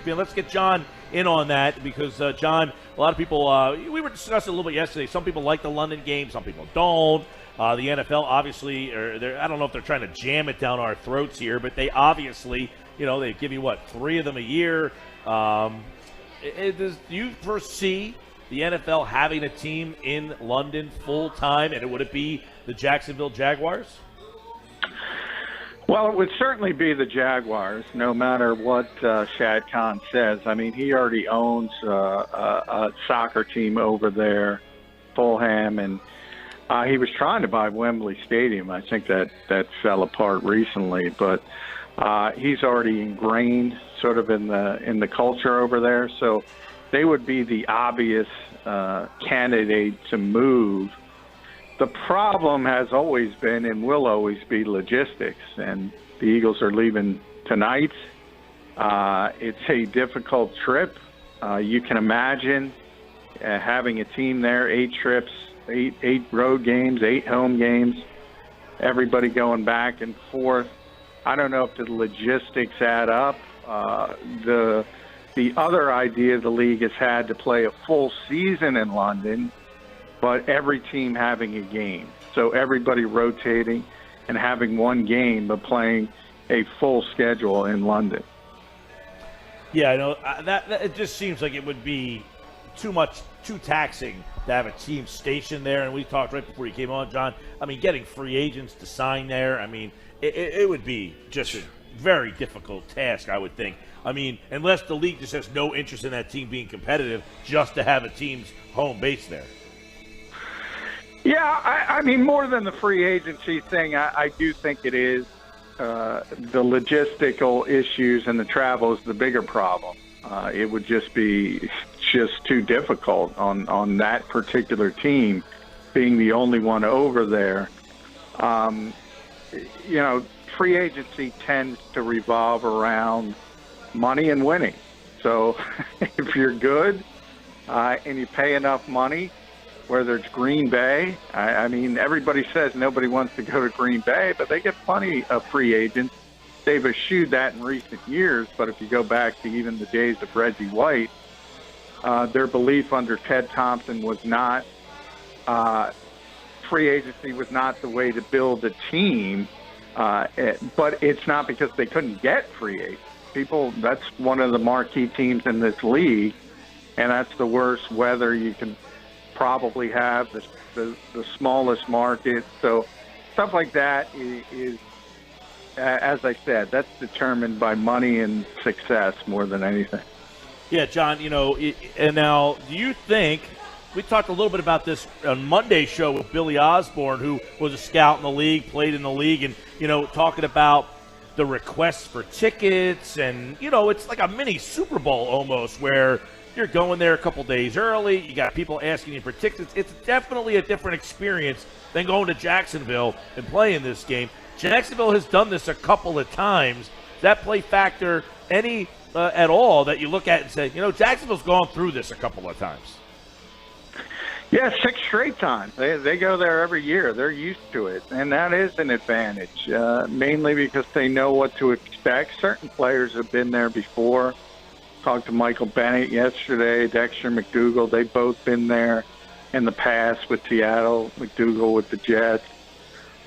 Let's get John in on that because, John, a lot of people, we were discussing a little bit yesterday. Some people like the London game, some people don't. The NFL, obviously, I don't know if they're trying to jam it down our throats here, but they obviously, they give you, 3 of them a year. Do you foresee the NFL having a team in London full-time, and would it be the Jacksonville Jaguars? Well, it would certainly be the Jaguars, no matter what Shad Khan says. I mean, he already owns a soccer team over there, Fulham, and he was trying to buy Wembley Stadium. I think that fell apart recently, but he's already ingrained sort of in the culture over there. So they would be the obvious candidate to move. The problem has always been and will always be logistics, and the Eagles are leaving tonight. It's a difficult trip. You can imagine having a team there, 8 trips, 8 road games, 8 home games, everybody going back and forth. I don't know if the logistics add up. The other idea the league has had to play a full season in London, but every team having a game. So everybody rotating and having one game, but playing a full schedule in London. Yeah, I know. That it just seems like it would be too taxing to have a team stationed there. And we talked right before you came on, John. I mean, getting free agents to sign there, I mean, it would be just a very difficult task, I would think. I mean, unless the league just has no interest in that team being competitive, just to have a team's home base there. Yeah, I mean, more than the free agency thing, I do think it is. The logistical issues and the travel is the bigger problem. It would just be too difficult on that particular team being the only one over there. Free agency tends to revolve around money and winning. So if you're good and you pay enough money, whether it's Green Bay, I mean, everybody says nobody wants to go to Green Bay, but they get plenty of free agents. They've eschewed that in recent years, but if you go back to even the days of Reggie White, their belief under Ted Thompson was not free agency was not the way to build a team, but it's not because they couldn't get free agents. That's one of the marquee teams in this league, and that's the worst weather you can probably have, the smallest market. So stuff like that is, as I said, that's determined by money and success more than anything. Yeah, John, and now do you think, we talked a little bit about this on Monday's show with Billy Osborne, who was a scout in the league, played in the league, and, talking about the requests for tickets, and, it's like a mini Super Bowl almost, where you're going there a couple days early. You got people asking you for tickets. It's definitely a different experience than going to Jacksonville and playing this game. Jacksonville has done this a couple of times. Does that play factor any at all that you look at and say, Jacksonville's gone through this a couple of times? Yeah, 6 straight times. They go there every year. They're used to it, and that is an advantage, mainly because they know what to expect. Certain players have been there before. Talked to Michael Bennett yesterday, Dexter McDougal. They've both been there in the past with Seattle, McDougal with the Jets.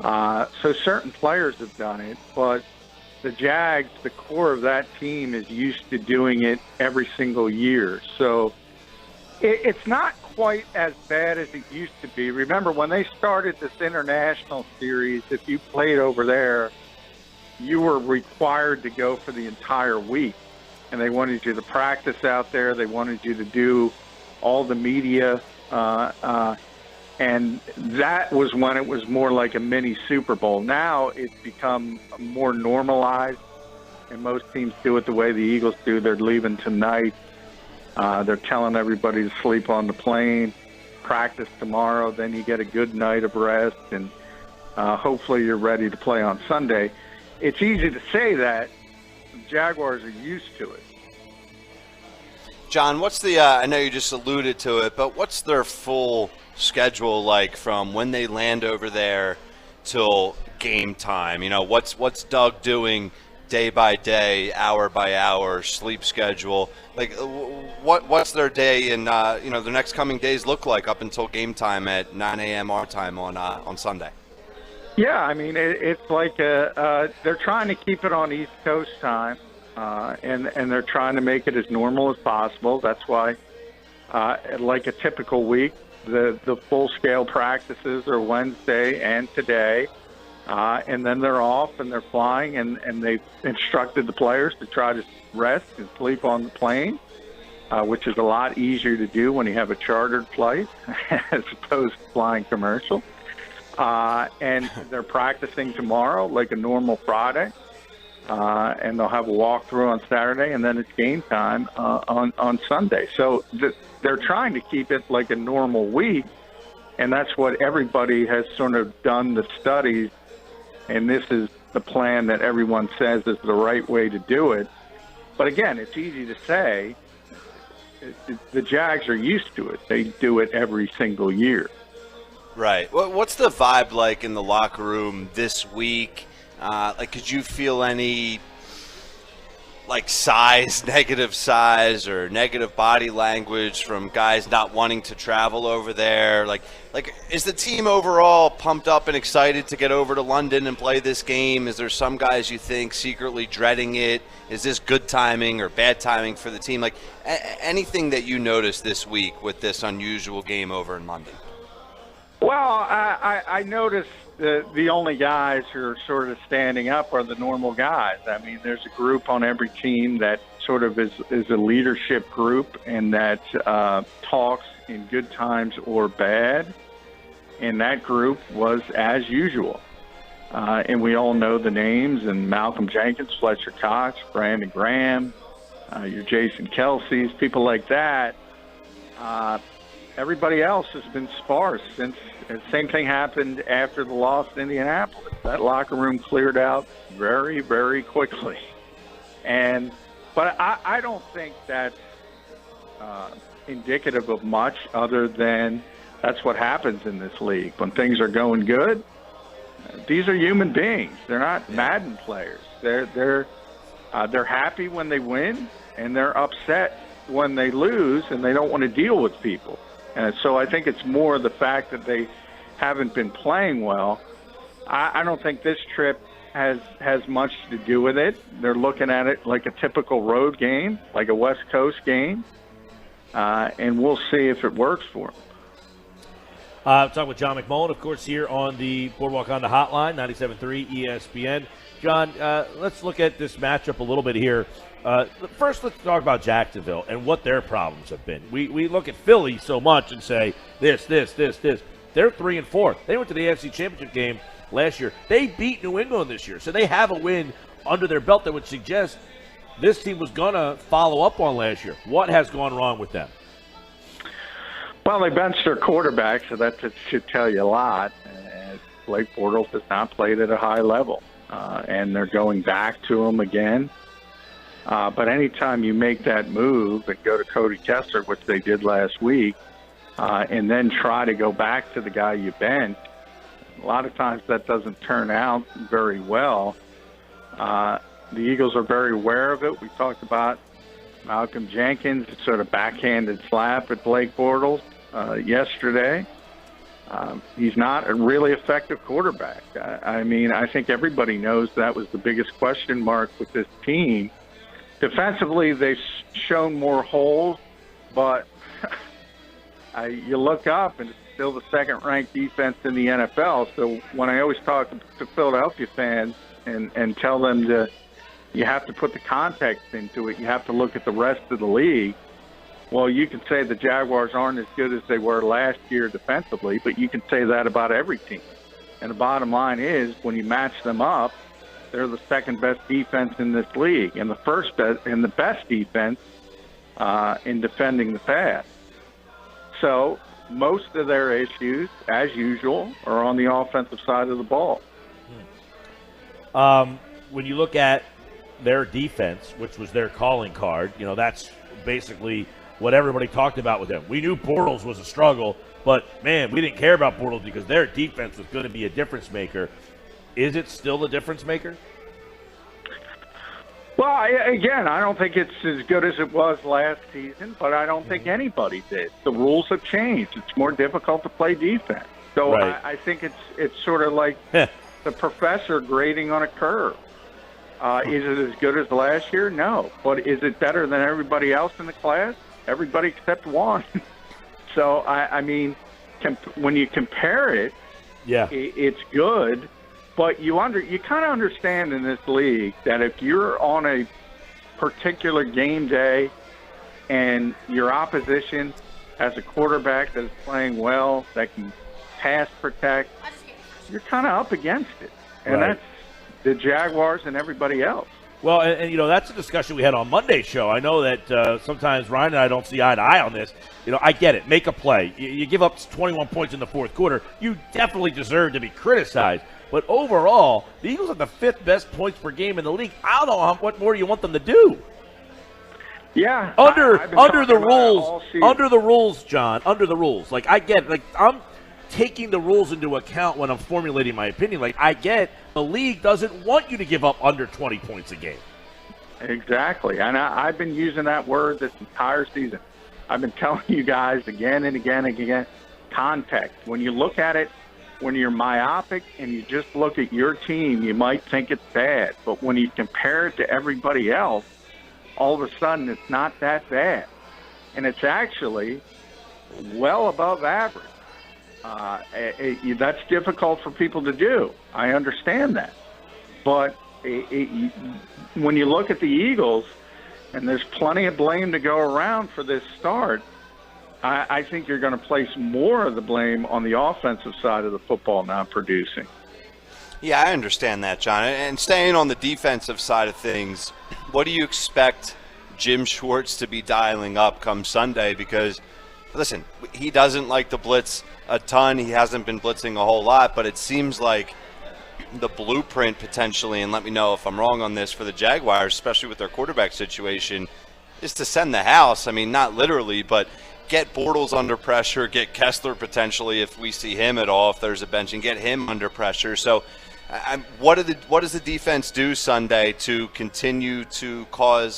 So certain players have done it, but the Jags, the core of that team, is used to doing it every single year. So it's not quite as bad as it used to be. Remember, when they started this international series, if you played over there, you were required to go for the entire week. And they wanted you to practice out there. They wanted you to do all the media. And that was when it was more like a mini Super Bowl. Now it's become more normalized, and most teams do it the way the Eagles do. They're leaving tonight. They're telling everybody to sleep on the plane, practice tomorrow. Then you get a good night of rest, and hopefully you're ready to play on Sunday. It's easy to say that. Jaguars are used to it. John, what's the I know you just alluded to it, but what's their full schedule like from when they land over there till game time? What's Doug doing day by day, hour by hour sleep schedule. Like, what's their day and the next coming days look like up until game time at 9 a.m. our time on Sunday? Yeah, I mean, it's like they're trying to keep it on East Coast time, and they're trying to make it as normal as possible. That's why, like a typical week, the full-scale practices are Wednesday and today, and then they're off and they're flying, and they've instructed the players to try to rest and sleep on the plane, which is a lot easier to do when you have a chartered flight as opposed to flying commercial. And they're practicing tomorrow like a normal Friday, and they'll have a walkthrough on Saturday, and then it's game time on Sunday. So they're trying to keep it like a normal week, and that's what everybody has sort of done the studies, and this is the plan that everyone says is the right way to do it. But again, it's easy to say. The Jags are used to it. They do it every single year. Right. What's the vibe like in the locker room this week? Could you feel any, negative size or negative body language from guys not wanting to travel over there? Like, is the team overall pumped up and excited to get over to London and play this game? Is there some guys you think secretly dreading it? Is this good timing or bad timing for the team? Like, anything that you noticed this week with this unusual game over in London? Well, I noticed the only guys who are sort of standing up are the normal guys. I mean, there's a group on every team that sort of is a leadership group and that talks in good times or bad. And that group was as usual. And we all know the names, and Malcolm Jenkins, Fletcher Cox, Brandon Graham, your Jason Kelsey's, people like that. Everybody else has been sparse since the same thing happened after the loss in Indianapolis. That locker room cleared out very, very quickly. But I don't think that's indicative of much other than that's what happens in this league. When things are going good, these are human beings. They're not Madden players. They're happy when they win, and they're upset when they lose, and they don't want to deal with people. And so I think it's more the fact that they haven't been playing well. I don't think this trip has much to do with it. They're looking at it like a typical road game, like a West Coast game, and we'll see if it works for them. Talking with John McMullen, of course, here on the Boardwalk on the Hotline, 97.3 ESPN. John, let's look at this matchup a little bit here. First, let's talk about Jacksonville and what their problems have been. We look at Philly so much and say this. They're 3-4. They went to the AFC Championship game last year. They beat New England this year, so they have a win under their belt that would suggest this team was going to follow up on last year. What has gone wrong with them? Well, they benched their quarterback, so that should tell you a lot. Blake Bortles has not played at a high level, and they're going back to him again. But anytime you make that move and go to Cody Kessler, which they did last week, and then try to go back to the guy you benched, a lot of times that doesn't turn out very well. The Eagles are very aware of it. We talked about Malcolm Jenkins, sort of backhanded slap at Blake Bortles yesterday. He's not a really effective quarterback. I mean, I think everybody knows that was the biggest question mark with this team. Defensively, they've shown more holes, but you look up and it's still the second-ranked defense in the NFL. So when I always talk to Philadelphia fans and tell them you have to put the context into it, you have to look at the rest of the league. Well, you can say the Jaguars aren't as good as they were last year defensively, but you can say that about every team. And the bottom line is, when you match them up, they're the second-best defense in this league and the first best and the best defense in defending the pass. So most of their issues, as usual, are on the offensive side of the ball. When you look at their defense, which was their calling card, that's basically what everybody talked about with them. We knew Bortles was a struggle, but, man, we didn't care about Bortles because their defense was going to be a difference maker. Is it still a difference maker? Well, I don't think it's as good as it was last season, but I don't think anybody did. The rules have changed. It's more difficult to play defense. So Right. I think it's sort of like the professor grading on a curve. Is it as good as last year? No. But is it better than everybody else in the class? Everybody except one. So, I mean, when you compare it, it's good. But you kind of understand in this league that if you're on a particular game day and your opposition has a quarterback that is playing well, that can pass protect, you're kind of up against it. And that's the Jaguars and everybody else. Well, and you know, that's a discussion we had on Monday's show. I know that sometimes Ryan and I don't see eye to eye on this. You know, I get it. Make a play. You give up 21 points in the fourth quarter. You definitely deserve to be criticized. But overall, the Eagles have the 5th best points per game in the league. I don't know what more you want them to do. Yeah. Under the rules, John. Under the rules. Like, I get it. Like, I'm taking the rules into account when I'm formulating my opinion. Like, I get the league doesn't want you to give up under 20 points a game. Exactly. And I've been using that word this entire season. I've been telling you guys again and again and again, context. When you look at it, when you're myopic and you just look at your team, you might think it's bad. But when you compare it to everybody else, all of a sudden it's not that bad. And it's actually well above average. That's difficult for people to do. I understand that. But when you look at the Eagles, and there's plenty of blame to go around for this start, I think you're going to place more of the blame on the offensive side of the football not producing. Yeah, I understand that, John. And staying on the defensive side of things, what do you expect Jim Schwartz to be dialing up come Sunday? Because, listen, he doesn't like the blitz a ton. He hasn't been blitzing a whole lot, but it seems like the blueprint potentially, and let me know if I'm wrong on this, for the Jaguars, especially with their quarterback situation, is to send the house. I mean, not literally, but get Bortles under pressure, get Kessler potentially if we see him at all, if there's a bench, and get him under pressure. So what does the defense do Sunday to continue to cause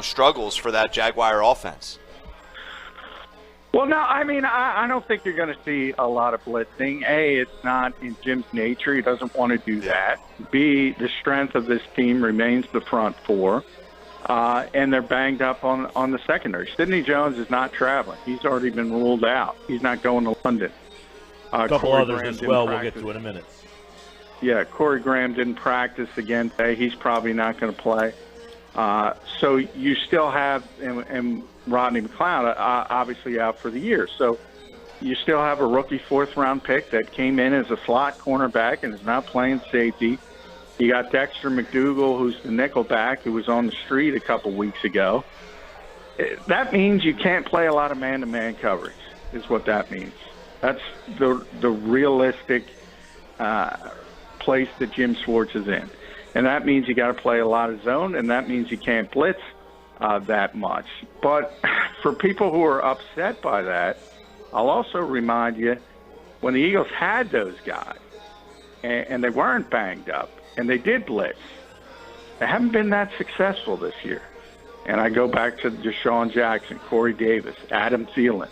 struggles for that Jaguar offense? Well, no, I mean, I don't think you're going to see a lot of blitzing. A, it's not in Jim's nature. He doesn't want to do that. B, the strength of this team remains the front four, and they're banged up on the secondary. Sidney Jones is not traveling. He's already been ruled out. He's not going to London. A couple others as well we'll get to in a minute. Yeah, Corey Graham didn't practice again today. He's probably not going to play. So you still have and Rodney McLeod obviously out for the year. So you still have a rookie 4th-round pick that came in as a slot cornerback and is now playing safety. You got Dexter McDougal, who's the nickel back, who was on the street a couple weeks ago. That means you can't play a lot of man-to-man coverage, is what that means. That's the realistic place that Jim Schwartz is in. And that means you got to play a lot of zone, and that means you can't blitz that much. But for people who are upset by that, I'll also remind you, when the Eagles had those guys, and they weren't banged up, and they did blitz, they haven't been that successful this year. And I go back to Deshaun Jackson, Corey Davis, Adam Thielen.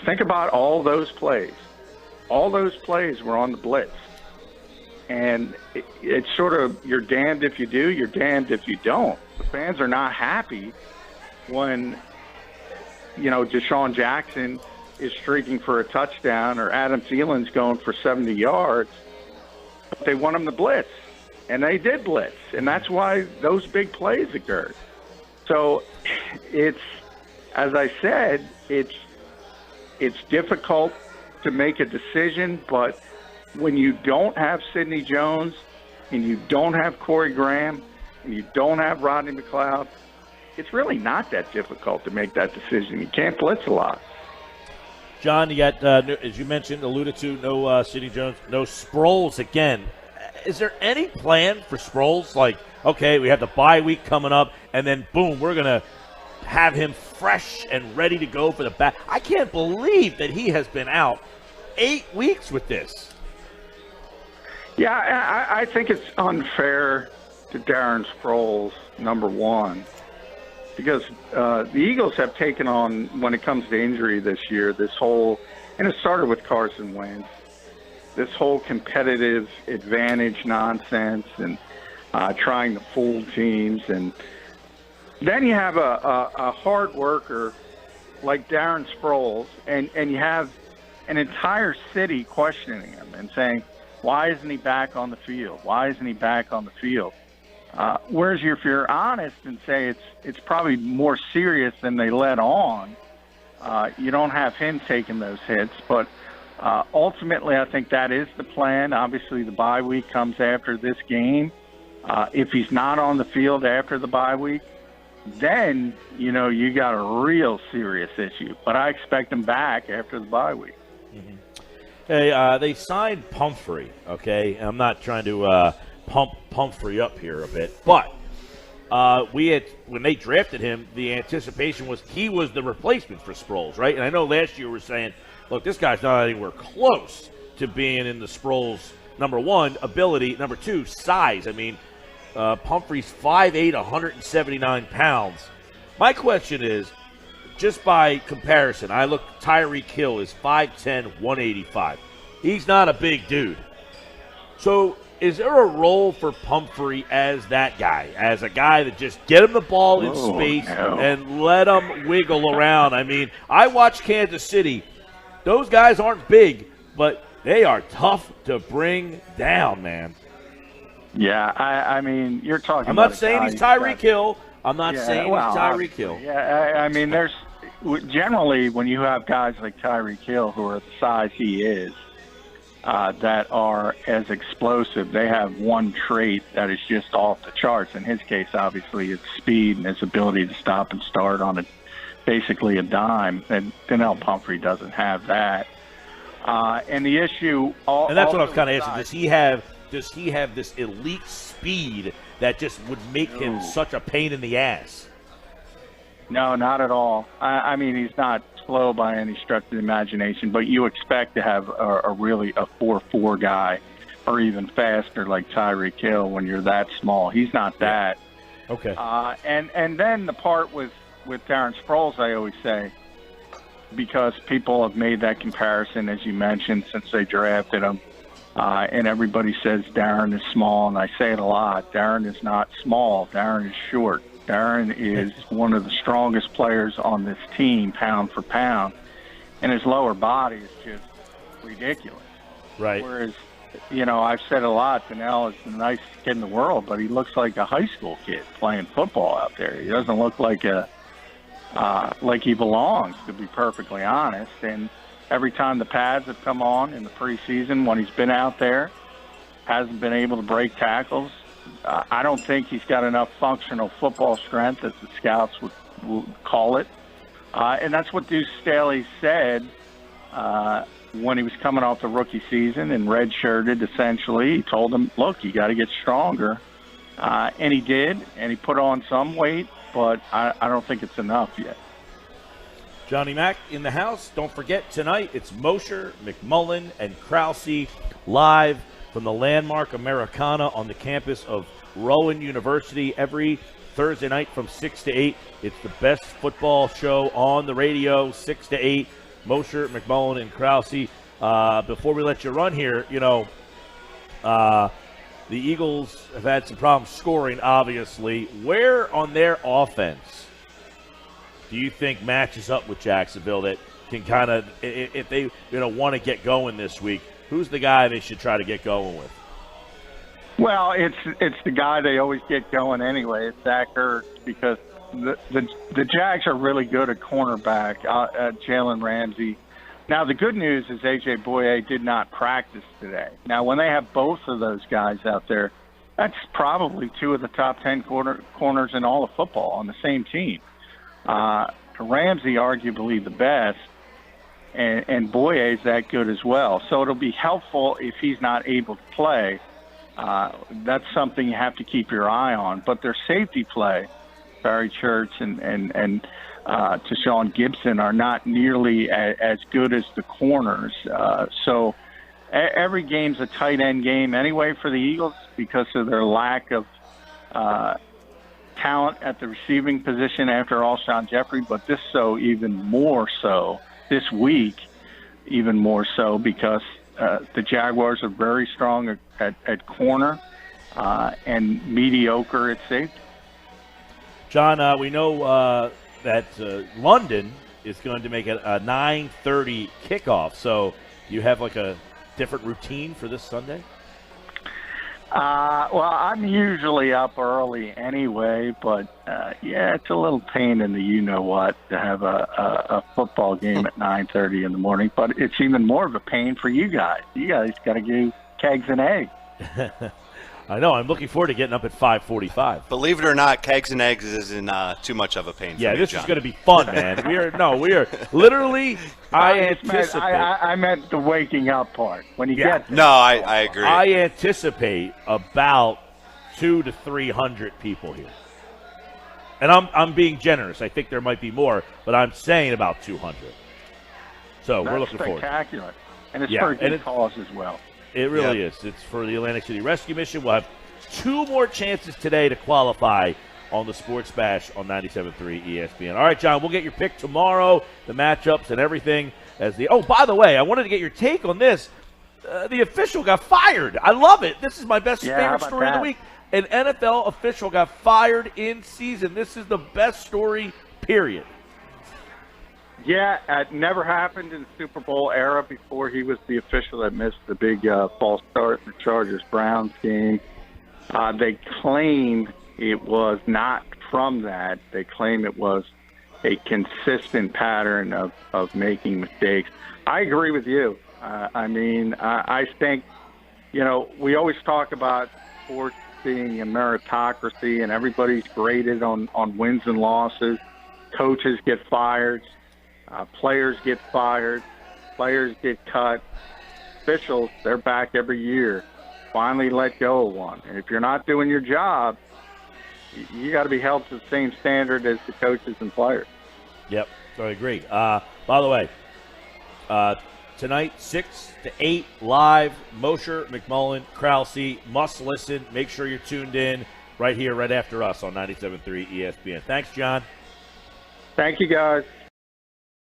Think about all those plays. All those plays were on the blitz. And it's sort of, you're damned if you do, you're damned if you don't. The fans are not happy when, Deshaun Jackson is streaking for a touchdown or Adam Thielen's going for 70 yards. But they want him to blitz. And they did blitz. And that's why those big plays occurred. So it's, as I said, it's difficult to make a decision, but when you don't have Sidney Jones and you don't have Corey Graham and you don't have Rodney McLeod, it's really not that difficult to make that decision. You can't blitz a lot. John, you got, as you mentioned, alluded to, no Sidney Jones, no Sproles again. Is there any plan for Sproles? Like, okay, we have the bye week coming up, and then, boom, we're going to have him fresh and ready to go for the back. I can't believe that he has been out 8 weeks with this. Yeah, I think it's unfair to Darren Sproles, number one, because the Eagles have taken on, when it comes to injury this year, this whole, and it started with Carson Wentz, this whole competitive advantage nonsense and trying to fool teams. And then you have a hard worker like Darren Sproles, and you have an entire city questioning him and saying, why isn't he back on the field? Why isn't he back on the field? Whereas if you're honest and say it's probably more serious than they let on, you don't have him taking those hits. But ultimately, I think that is the plan. Obviously, the bye week comes after this game. If he's not on the field after the bye week, then, you got a real serious issue. But I expect him back after the bye week. Mm-hmm. Hey, they signed Pumphrey, okay? I'm not trying to pump Pumphrey up here a bit, but when they drafted him, the anticipation was he was the replacement for Sproles, right? And I know last year we were saying, look, this guy's not anywhere close to being in the Sproles, number one, ability, number two, size. I mean, Pumphrey's 5'8", 179 pounds. My question is, just by comparison, I look, Tyreek Hill is 5'10", 185. He's not a big dude. So is there a role for Pumphrey as that guy, as a guy that just get him the ball in space and let him wiggle around? I mean, I watch Kansas City. Those guys aren't big, but they are tough to bring down, man. Yeah, I mean, you're talking I'm about not saying he's Tyreek Hill. I'm not saying he's Tyreek Hill. Yeah, I mean, there's generally when you have guys like Tyreek Hill who are the size he is, that are as explosive, they have one trait that is just off the charts. In his case, obviously, it's speed and his ability to stop and start on basically a dime. And Donnel Pumphrey doesn't have that. And the issue, and that's what I was kind of asking: does he have this elite speed that just would make him such a pain in the ass? No, not at all. I mean, he's not slow by any stretch of the imagination, but you expect to have a really a 4.4 guy or even faster like Tyreek Hill when you're that small. He's not that. Okay. And then the part with Darren Sproles, I always say, because people have made that comparison, as you mentioned, since they drafted him, and everybody says Darren is small, and I say it a lot. Darren is not small. Darren is short. Darren is one of the strongest players on this team, pound for pound, and his lower body is just ridiculous. Right. Whereas, I've said a lot, Donnel is the nicest kid in the world, but he looks like a high school kid playing football out there. He doesn't look like like he belongs, to be perfectly honest. And every time the pads have come on in the preseason, when he's been out there, hasn't been able to break tackles. I don't think he's got enough functional football strength, as the scouts would call it. And that's what Deuce Staley said when he was coming off the rookie season and redshirted, essentially. He told him, look, you got to get stronger. And he did, and he put on some weight, but I don't think it's enough yet. Johnny Mac in the house. Don't forget, tonight it's Mosher, McMullen, and Krause live from the landmark Americana on the campus of Rowan University every Thursday night from 6 to 8. It's the best football show on the radio, 6 to 8. Mosher, McMullen, and Krause. Before we let you run here, the Eagles have had some problems scoring, obviously. Where on their offense do you think matches up with Jacksonville that can kind of, if they want to get going this week, who's the guy they should try to get going with? Well, it's the guy they always get going anyway. It's Zach Ertz, because the Jags are really good at cornerback, Jalen Ramsey. Now, the good news is A.J. Boye did not practice today. Now, when they have both of those guys out there, that's probably two of the top 10 corners in all of football on the same team. Ramsey, arguably the best, and Boye is that good as well. So it'll be helpful if he's not able to play. That's something you have to keep your eye on. But their safety play, Barry Church and Tashawn Gibson, are not nearly as good as the corners. So every game's a tight end game anyway for the Eagles because of their lack of talent at the receiving position after Alshon Jeffrey, but even more so this week, even more so because the Jaguars are very strong at corner and mediocre at safety. John, we know that London is going to make a 9:30 kickoff. So do you have like a different routine for this Sunday? Well, I'm usually up early anyway, but it's a little pain in the you-know-what to have a football game at 9:30 in the morning. But it's even more of a pain for you guys. You guys got to do kegs and eggs. I know. I'm looking forward to getting up at 5:45. Believe it or not, kegs and eggs isn't too much of a pain for me, this John. is going to be fun, man. We are literally. I meant the waking up part. When you get there. No, I agree. I anticipate about 200 to 300 people here, and I'm being generous. I think there might be more, but I'm saying about 200. So we're looking forward. Spectacular, and it's for a good cause as well. It really is. It's for the Atlantic City Rescue Mission. We'll have 2 more chances today to qualify on the Sports Bash on 97.3 ESPN. All right, John, we'll get your pick tomorrow, the matchups and everything. By the way, I wanted to get your take on this. The official got fired. I love it. This is my favorite story of the week. An NFL official got fired in season. This is the best story, period. Yeah, it never happened in the Super Bowl era before he was the official that missed the big false start in the Chargers-Browns game. They claim it was not from that. They claim it was a consistent pattern of making mistakes. I agree with you. I think, we always talk about sports being a meritocracy and everybody's graded on wins and losses. Coaches get fired. Players get fired, players get cut. Officials, they're back every year. Finally let go of one. And if you're not doing your job, you got to be held to the same standard as the coaches and players. Yep, I agree. By the way, tonight, 6 to 8, live, Mosher, McMullen, Krause, must listen. Make sure you're tuned in right here, right after us on 97.3 ESPN. Thanks, John. Thank you, guys.